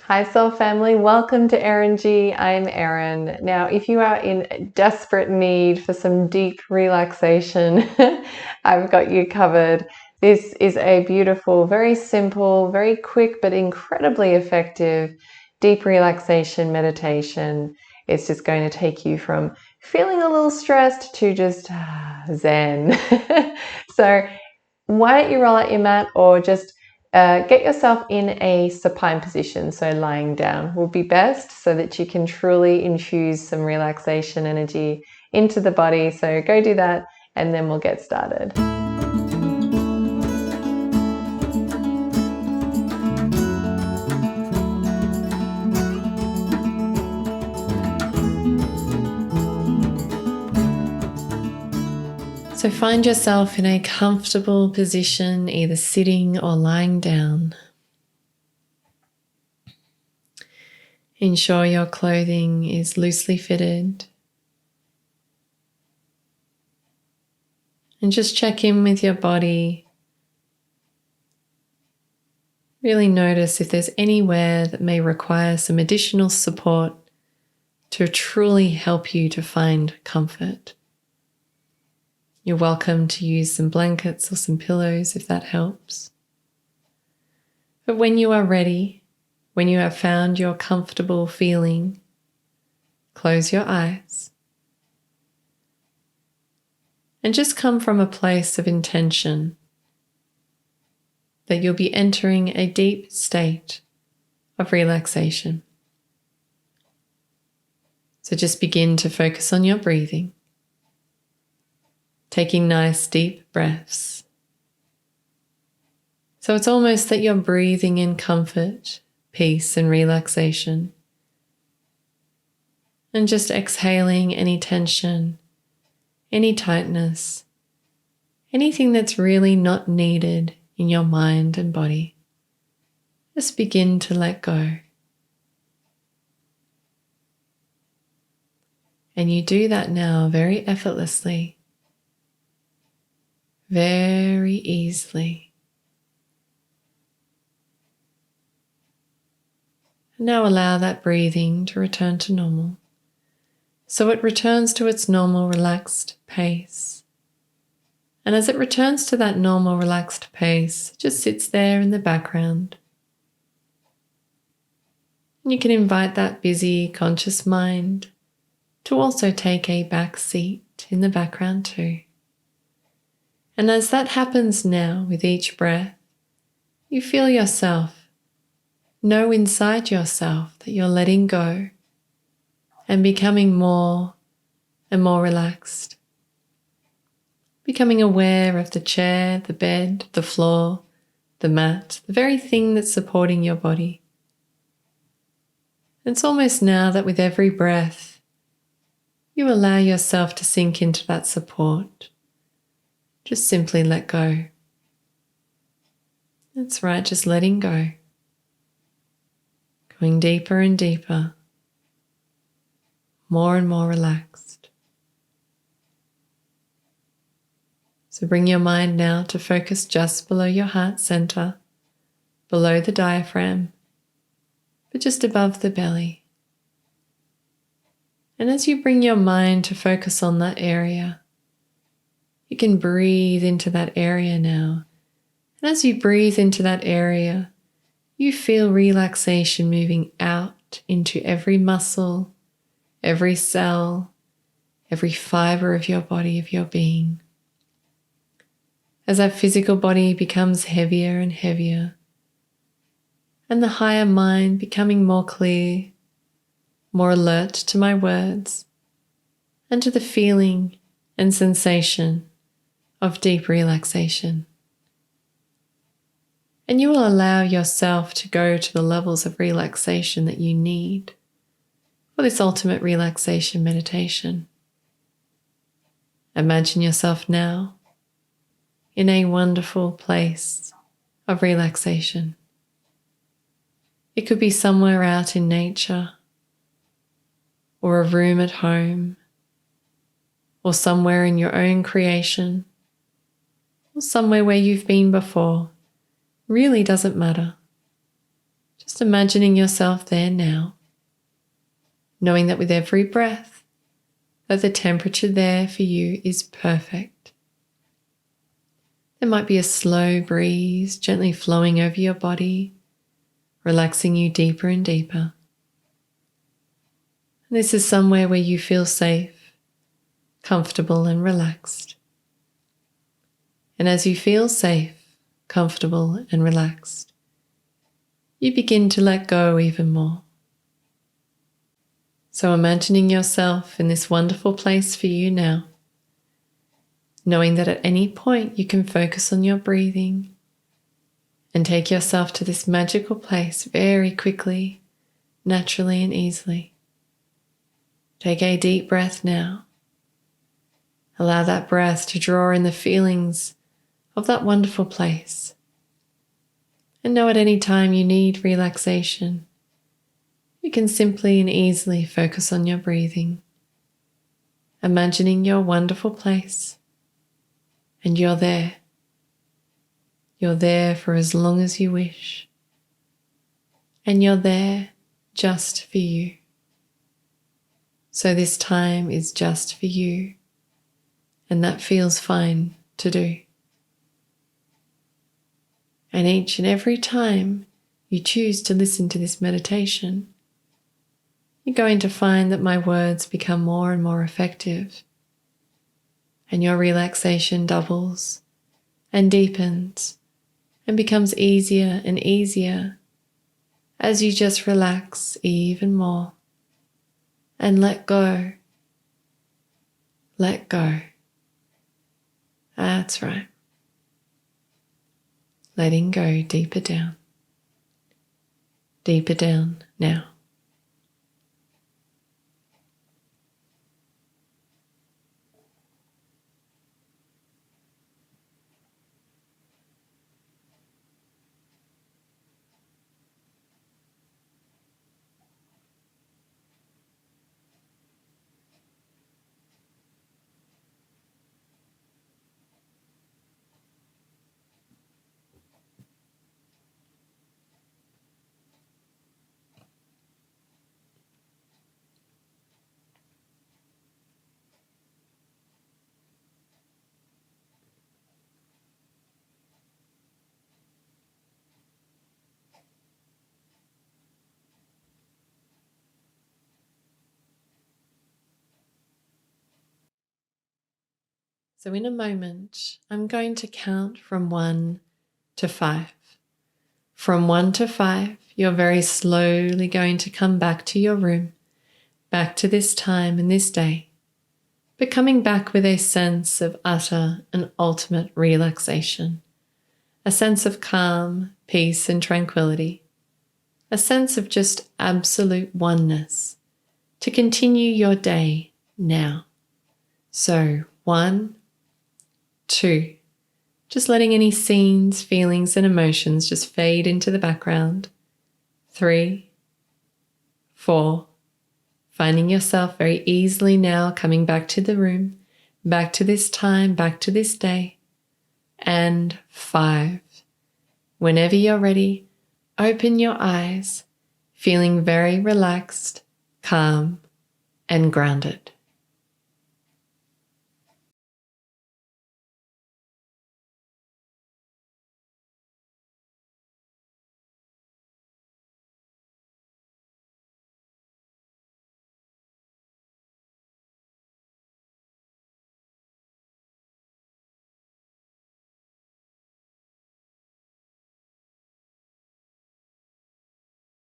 Hi, Soul Family. Welcome to Eringy. I'm Erin. Now, if you are in desperate need for some deep relaxation, I've got you covered. This is a beautiful, very simple, very quick, but incredibly effective deep relaxation meditation. It's just going to take you from feeling a little stressed to just zen. So, why don't you roll out your mat or just get yourself in a supine position, so lying down will be best so that you can truly infuse some relaxation energy into the body. So go do that and then we'll get started. So find yourself in a comfortable position, either sitting or lying down. Ensure your clothing is loosely fitted. And just check in with your body. Really notice if there's anywhere that may require some additional support to truly help you to find comfort. You're welcome to use some blankets or some pillows if that helps. But when you are ready, when you have found your comfortable feeling, close your eyes and just come from a place of intention that you'll be entering a deep state of relaxation. So just begin to focus on your breathing, taking nice deep breaths. So it's almost that you're breathing in comfort, peace, and relaxation. And just exhaling any tension, any tightness, anything that's really not needed in your mind and body. Just begin to let go. And you do that now very effortlessly, very easily. And now allow that breathing to return to normal. So it returns to its normal relaxed pace. And as it returns to that normal relaxed pace, it just sits there in the background. And you can invite that busy, conscious mind to also take a back seat in the background too. And as that happens now with each breath, you feel yourself, know inside yourself that you're letting go and becoming more and more relaxed. Becoming aware of the chair, the bed, the floor, the mat, the very thing that's supporting your body. It's almost now that with every breath, you allow yourself to sink into that support. Just simply let go. That's right, just letting go. Going deeper and deeper. More and more relaxed. So bring your mind now to focus just below your heart center, below the diaphragm, but just above the belly. And as you bring your mind to focus on that area, you can breathe into that area now. And as you breathe into that area, you feel relaxation moving out into every muscle, every cell, every fiber of your body, of your being. As that physical body becomes heavier and heavier, and the higher mind becoming more clear, more alert to my words, and to the feeling and sensation of deep relaxation. And you will allow yourself to go to the levels of relaxation that you need for this ultimate relaxation meditation. Imagine yourself now in a wonderful place of relaxation. It could be somewhere out in nature, or a room at home, or somewhere in your own creation, or somewhere where you've been before. Really doesn't matter. Just imagining yourself there now, knowing that with every breath, that the temperature there for you is perfect. There might be a slow breeze gently flowing over your body, relaxing you deeper and deeper. And this is somewhere where you feel safe, comfortable and relaxed. And as you feel safe, comfortable and relaxed, you begin to let go even more. So imagining yourself in this wonderful place for you now, knowing that at any point you can focus on your breathing and take yourself to this magical place very quickly, naturally and easily. Take a deep breath now. Allow that breath to draw in the feelings of that wonderful place. And know at any time you need relaxation, you can simply and easily focus on your breathing, imagining your wonderful place, and you're there. You're there for as long as you wish, and you're there just for you. So this time is just for you, and that feels fine to do. And each and every time you choose to listen to this meditation, you're going to find that my words become more and more effective, and your relaxation doubles and deepens and becomes easier and easier as you just relax even more and let go. Let go. That's right. Letting go deeper down now. So in a moment, I'm going to count from 1 to 5. From 1 to 5, you're very slowly going to come back to your room, back to this time and this day, but coming back with a sense of utter and ultimate relaxation, a sense of calm, peace and tranquility, a sense of just absolute oneness to continue your day now. So 1, 2, just letting any scenes, feelings and emotions just fade into the background. 3, 4, finding yourself very easily now coming back to the room, back to this time, back to this day. And 5, whenever you're ready, open your eyes, feeling very relaxed, calm and grounded.